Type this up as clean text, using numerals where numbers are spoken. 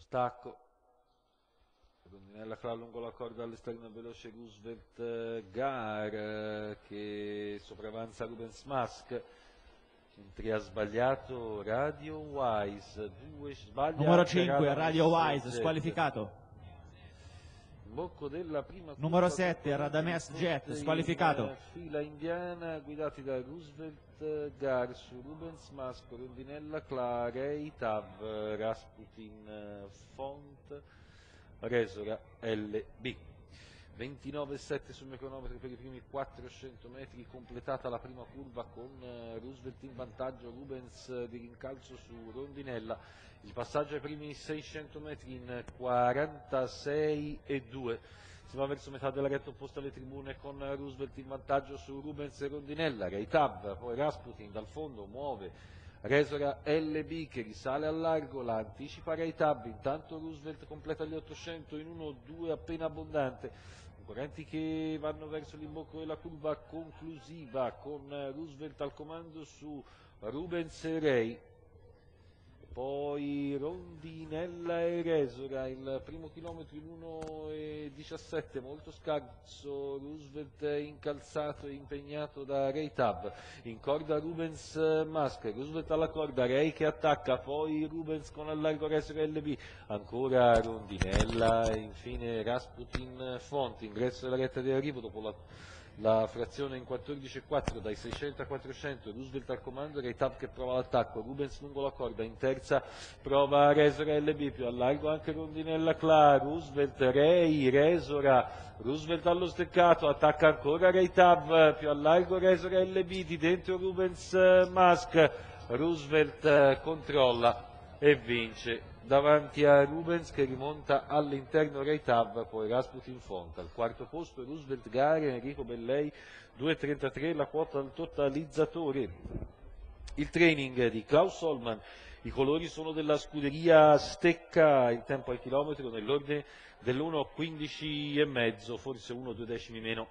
stacco, rondinella cla lungo la corda all'esterno veloce Roosevelt che sopravanza Rubens Mask. In 3 ha sbagliato Radio Wise, 2 sbaglia numero 5 Radio Wise squalificato. Bocco della prima numero 7 Radames Jet squalificato. Fila indiana guidati da Roosevelt Garsu, Rubens Masco, Rondinella Clarei, Tav, Rasputin Font, Resora LB. 29,7 sul cronometro per i primi 400 metri, completata la prima curva con Roosevelt in vantaggio, Rubens di rincalzo su Rondinella, il passaggio ai primi 600 metri in 46,2, si va verso metà della retta opposta alle tribune con Roosevelt in vantaggio su Rubens e Rondinella, Reitab, poi Rasputin dal fondo muove Resora LB che risale al largo, la anticipa Reitab, intanto Roosevelt completa gli 800 in 1-2 appena abbondante. Concorrenti che vanno verso l'imbocco della curva conclusiva con Roosevelt al comando su Rubens e Rey, poi Rondinella e Resora, il primo chilometro in 1,17, molto scarso, Roosevelt incalzato e impegnato da Rey Tab, in corda Rubens Mask, Roosevelt alla corda, Rey che attacca, poi Rubens con al largo Resora LB, ancora Rondinella e infine Rasputin Font, ingresso della retta di arrivo dopo la frazione in 14,4 dai 600 a 400, Roosevelt al comando, Reitab che prova l'attacco, Rubens lungo la corda, in terza prova Resora LB, più a largo anche Rondinella Cla, Roosevelt, Rey, Resora, Roosevelt allo steccato, attacca ancora Reitab, più a largo Resora LB, di dentro Rubens Mask, Roosevelt controlla e vince davanti a Rubens che rimonta all'interno Reitab, poi Rasputin Font. Al quarto posto Roosevelt Gare, Enrico Bellei 2,33 la quota al totalizzatore. Il training di Klaus Hollmann, i colori sono della scuderia Stecca, il tempo al chilometro nell'ordine dell'1,15,5, forse 1 o 2 decimi meno